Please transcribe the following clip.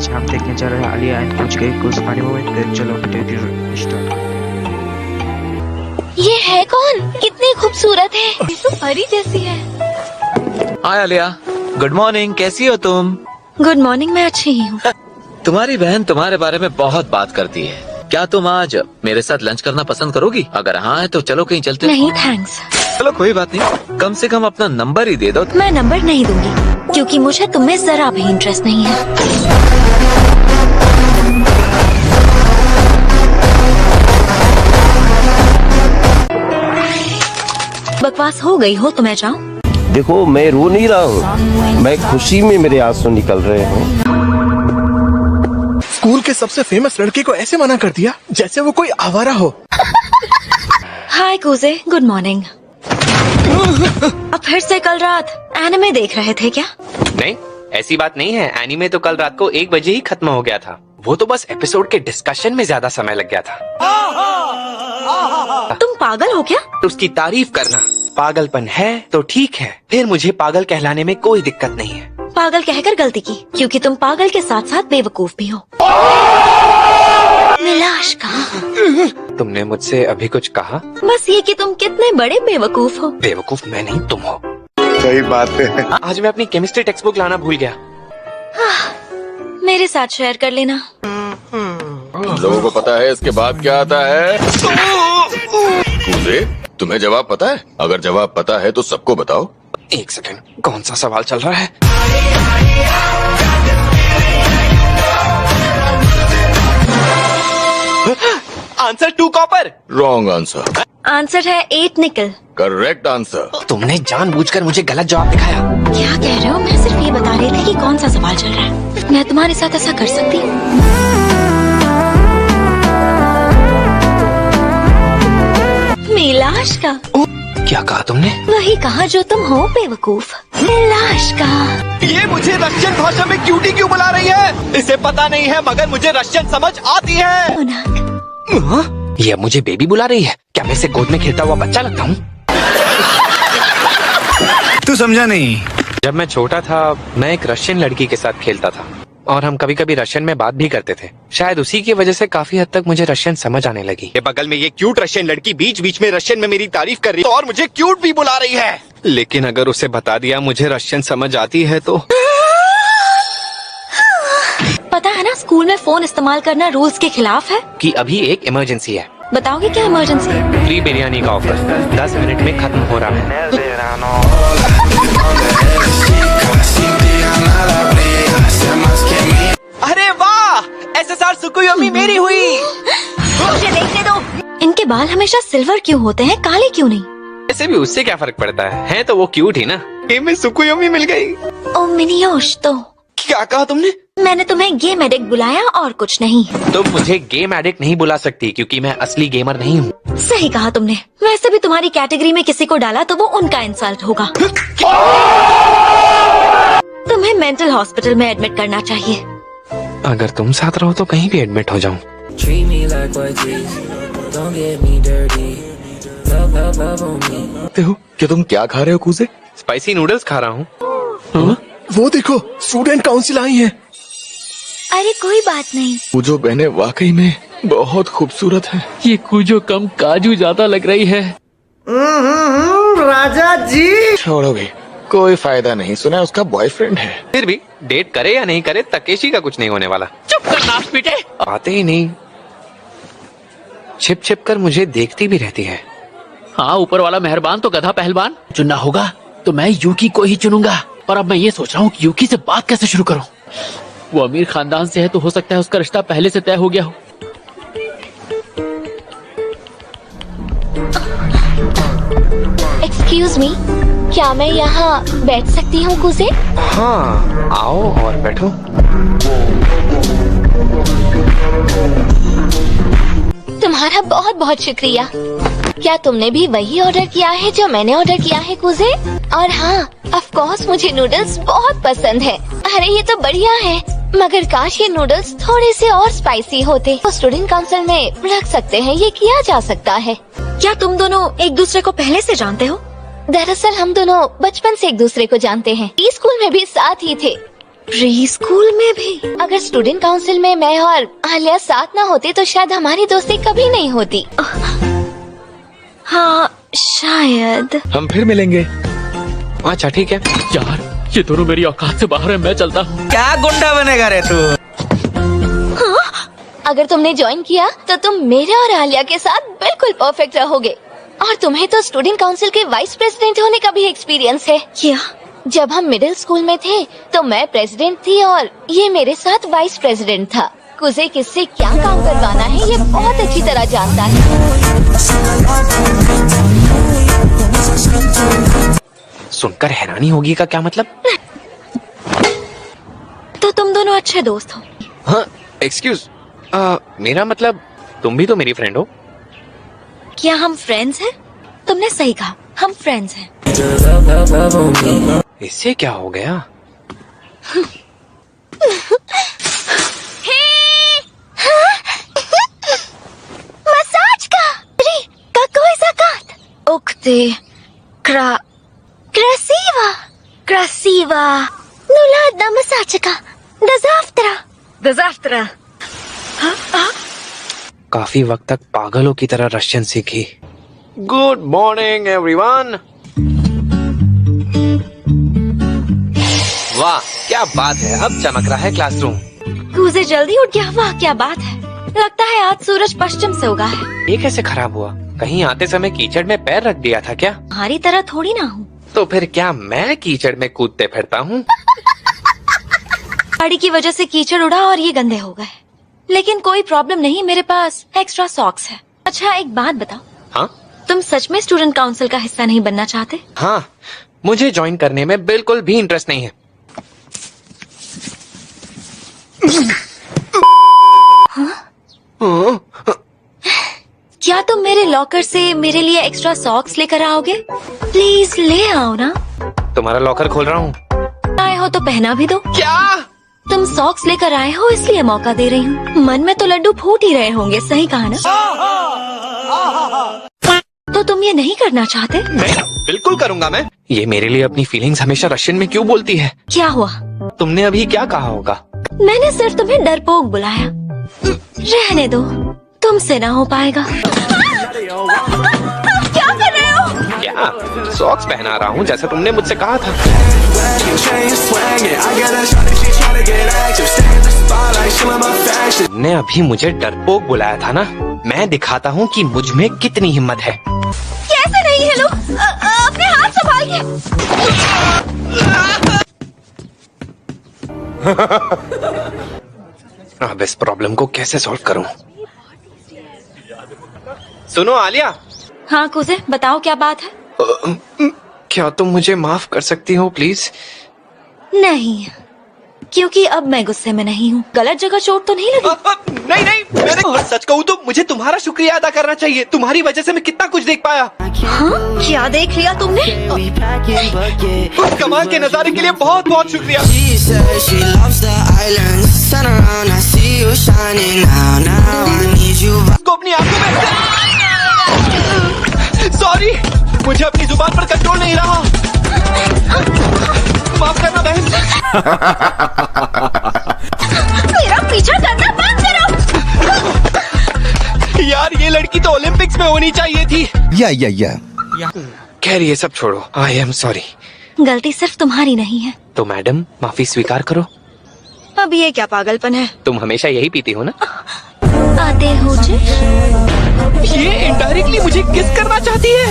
आज हम देखने जा रहे हैं आलिया एंड कुछ के कुछ फनी मोमेंट। चलो वीडियो स्टार्ट। ये है कौन? कितनी खूबसूरत है, ये तो परी जैसी है। हाय आलिया, गुड मॉर्निंग। कैसी हो तुम? गुड मॉर्निंग, मैं अच्छी ही हूँ। तुम्हारी बहन तुम्हारे बारे में बहुत बात करती है। क्या तुम आज मेरे साथ लंच करना पसंद करोगी? अगर हाँ है तो चलो कहीं चलते हैं। नहीं थैंक्स। चलो कोई बात नहीं, कम से कम अपना नंबर ही दे दो। मैं नंबर नहीं दूंगी क्योंकि मुझे तुम में जरा भी इंटरेस्ट नहीं है। बकवास हो गई हो तो मैं जाऊँ? देखो मैं रो नहीं रहा हूँ, मैं खुशी में मेरे आंसू निकल रहे हैं। स्कूल के सबसे फेमस लड़के को ऐसे मना कर दिया जैसे वो कोई आवारा हो। हाय कूजे, गुड मॉर्निंग। अब फिर से कल रात एनिमे देख रहे थे क्या? नहीं, ऐसी बात नहीं है। एनीमे तो कल रात को 1 बजे ही खत्म हो गया था। वो तो बस एपिसोड के डिस्कशन में ज्यादा समय लग गया था। तुम पागल हो क्या? तो उसकी तारीफ करना पागलपन है तो ठीक है, फिर मुझे पागल कहलाने में कोई दिक्कत नहीं है। पागल कहकर गलती की क्योंकि तुम पागल के साथ साथ बेवकूफ भी हो। मिलाश कहा? तुमने मुझसे अभी कुछ कहा? बस ये कि तुम कितने बड़े बेवकूफ हो। बेवकूफ मैं नहीं, तुम हो। सही बात है। आज मैं अपनी केमिस्ट्री टेक्स्ट बुक लाना भूल गया। मेरे साथ शेयर कर लेना। लोगों को पता है इसके बाद क्या आता है? कूदे, तुम्हें जवाब पता है? अगर जवाब पता है तो सबको बताओ। 1 सेकंड, कौन सा सवाल चल रहा है? Answer 2 copper. Wrong answer. Answer है 8 निकल। Correct answer. तुमने जानबूझकर मुझे गलत जवाब दिखाया। क्या कह रहे हो? मैं सिर्फ ये बता रही थी कि कौन सा सवाल चल रहा है। मैं तुम्हारे साथ ऐसा कर सकती हूँ? मिलाश का। क्या कहा तुमने? वही कहा जो तुम हो, बेवकूफ। मिलाश का। ये मुझे रशियन भाषा में क्यूटी क्यों बुला रही है? इसे पता नहीं है मगर मुझे रशियन समझ आती है। ये मुझे बेबी बुला रही है? क्या मैं इसे गोद में खेलता हुआ बच्चा लगता हूँ? तू समझा नहीं। जब मैं छोटा था मैं एक रशियन लड़की के साथ खेलता था और हम कभी कभी रशियन में बात भी करते थे। शायद उसी की वजह से काफी हद तक मुझे रशियन समझ आने लगी। ये बगल में ये क्यूट रशियन लड़की बीच बीच में रशियन में मेरी तारीफ कर रही है और मुझे क्यूट भी बुला रही है। लेकिन अगर उसे बता दिया मुझे रशियन समझ आती है तो पता है ना, स्कूल में फोन इस्तेमाल करना रूल्स के खिलाफ है। कि अभी एक इमरजेंसी है। बताओगे क्या इमरजेंसी है? फ्री बिरयानी का ऑफर 10 मिनट में खत्म हो रहा है। अरे वाह, SSR सुकुयोमी मेरी हुई। मुझे देखने दो। इनके बाल हमेशा सिल्वर क्यों होते हैं, काले क्यों नहीं? ऐसे भी उससे क्या फर्क पड़ता है तो वो क्यूट ही ना। गेम में सुकुयोमी मिल गई। ओ मिनियोश, तो क्या कहा तुमने? मैंने तुम्हें गेम एडिक्ट बुलाया और कुछ नहीं। तुम मुझे गेम एडिक्ट नहीं बुला सकती क्योंकि मैं असली गेमर नहीं हूँ। सही कहा तुमने। वैसे भी तुम्हारी कैटेगरी में किसी को डाला तो वो उनका इंसल्ट होगा। तुम्हें मेंटल हॉस्पिटल में एडमिट करना चाहिए। अगर तुम साथ रहो तो कहीं भी एडमिट हो जाऊँ। क्या तुम क्या खा रहे हो कूजे? स्पाइसी नूडल्स खा रहा हूँ। वो देखो, स्टूडेंट काउंसिल आई है। अरे कोई बात नहीं। कूजो बहने वाकई में बहुत खूबसूरत है। ये कुजो कम काजू ज्यादा लग रही है। राजा जी। छोड़ोगे, कोई फायदा नहीं। सुना है उसका बॉयफ्रेंड है। फिर भी डेट करे या नहीं करे तकेशी का कुछ नहीं होने वाला। चुप कर नाक पीटे। आते ही नहीं, छिप छिप कर मुझे देखती भी रहती है। हाँ, ऊपर वाला मेहरबान तो गधा पहलवान। चुनना होगा तो मैं यूकी को ही चुनूंगा। और अब मैं ये सोच रहा हूँ कि यूकी से बात कैसे शुरू करूँ। वो अमीर खानदान से है तो हो सकता है उसका रिश्ता पहले से तय हो गया हो। एक्सक्यूज मी, क्या मैं यहाँ बैठ सकती हूँ कुसे? हाँ, आओ और बैठो। तुम्हारा बहुत बहुत शुक्रिया। क्या तुमने भी वही ऑर्डर किया है जो मैंने ऑर्डर किया है कुसे? और हाँ, ऑफ कोर्स मुझे नूडल्स बहुत पसंद है। अरे ये तो बढ़िया है, मगर काश ये नूडल्स थोड़े से और स्पाइसी होते। तो स्टूडेंट काउंसिल में रख सकते हैं, ये किया जा सकता है। क्या तुम दोनों एक दूसरे को पहले से जानते हो? दरअसल हम दोनों बचपन से एक दूसरे को जानते हैं। स्कूल में भी साथ ही थे। प्री स्कूल में भी? अगर स्टूडेंट काउंसिल में मैं और आलिया साथ ना होते तो शायद हमारी दोस्ती कभी नहीं होती। हाँ शायद। हम फिर मिलेंगे। अच्छा ठीक है। यार ये दोनों मेरी औकात से बाहर है, मैं चलता हूँ। क्या गुंडा बनेगा रे तू? अगर तुमने ज्वाइन किया तो तुम मेरे और आलिया के साथ बिल्कुल परफेक्ट रहोगे। और तुम्हें तो स्टूडेंट काउंसिल के वाइस प्रेसिडेंट होने का भी एक्सपीरियंस है। क्या? जब हम मिडिल स्कूल में थे तो मैं प्रेसिडेंट थी और ये मेरे साथ वाइस प्रेसिडेंट था। कुसे किससे क्या काम करवाना है ये बहुत अच्छी तरह जानता है। सुनकर हैरानी होगी का क्या मतलब? तो तुम दोनों अच्छे दोस्त हो? हाँ एक्सक्यूज, मेरा मतलब तुम भी तो मेरी फ्रेंड हो। क्या हम फ्रेंड्स हैं? तुमने सही कहा, हम फ्रेंड्स हैं। इससे क्या हो गया? मसाज का कोई ज़कात उक्ते krasiva nulad masajka dazaftra। काफी वक्त तक पागलों की तरह रशियन सीखी। Good morning everyone. वाह क्या बात है, अब चमक रहा है क्लासरूम। कूजे जल्दी उठ गया, वाह क्या बात है। लगता है आज सूरज पश्चिम से उगा है। ये कैसे खराब हुआ? कहीं आते समय कीचड़ में पैर रख दिया था क्या? हमारी तरह थोड़ी ना हूँ। तो फिर क्या मैं कीचड़ में कूदते फिरता हूँ? गाड़ी की वजह से कीचड़ उड़ा और ये गंदे हो गए, लेकिन कोई प्रॉब्लम नहीं, मेरे पास एक्स्ट्रा सॉक्स है। अच्छा एक बात बताओ, हाँ तुम सच में स्टूडेंट काउंसिल का हिस्सा नहीं बनना चाहते? हाँ, मुझे ज्वाइन करने में बिल्कुल भी इंटरेस्ट नहीं है। क्या तुम मेरे लॉकर से मेरे लिए एक्स्ट्रा सॉक्स लेकर आओगे? प्लीज ले आओ ना। तुम्हारा लॉकर खोल रहा हूँ। आए हो तो पहना भी दो। क्या? तुम सॉक्स लेकर आए हो इसलिए मौका दे रही हूँ। मन में तो लड्डू फूट ही रहे होंगे, सही कहा ना? तो तुम ये नहीं करना चाहते? नहीं, बिल्कुल करूँगा मैं। ये मेरे लिए अपनी फीलिंग्स हमेशा रशियन में क्यों बोलती है? क्या हुआ? तुमने अभी क्या कहा होगा? मैंने सिर्फ तुम्हें डरपोक बुलाया। रहने दो, तुमसे ना हो पाएगा। क्या कर रहे हो? क्या? सॉक्स पहना रहा हूँ जैसा तुमने मुझसे कहा था। तुमने अभी मुझे डरपोक बुलाया था ना? मैं दिखाता हूँ कि मुझ में कितनी हिम्मत है। कैसे नहीं है लोग? अपने हाथ संभालिए। अब इस प्रॉब्लम को कैसे सॉल्व करूँ? सुनो आलिया। हाँ कुसे, बताओ क्या बात है? क्या तुम मुझे माफ कर सकती हो प्लीज? नहीं, क्योंकि अब मैं गुस्से में नहीं हूँ। गलत जगह चोट तो नहीं लगी? नहीं, मैंने और सच कहूँ तो मुझे तुम्हारा शुक्रिया अदा करना चाहिए। तुम्हारी वजह से मैं कितना कुछ देख पाया। हाँ? क्या देख लिया तुमने? उस कमाल के नजारे के लिए बहुत बहुत शुक्रिया। उसको अपनी आंखों में। सॉरी, मुझे अपनी जुबान पर कंट्रोल नहीं रहा। माफ करना बहन। मेरा पीछा करना बंद करो। यार ये लड़की तो ओलंपिक्स में होनी चाहिए थी। खैर ये सब छोड़ो, आई एम सॉरी। गलती सिर्फ तुम्हारी नहीं है। तो मैडम माफी स्वीकार करो। अब ये क्या पागलपन है? तुम हमेशा यही पीती हो ना? आते हो जी? ये इनडायरेक्टली मुझे किस करना चाहती है।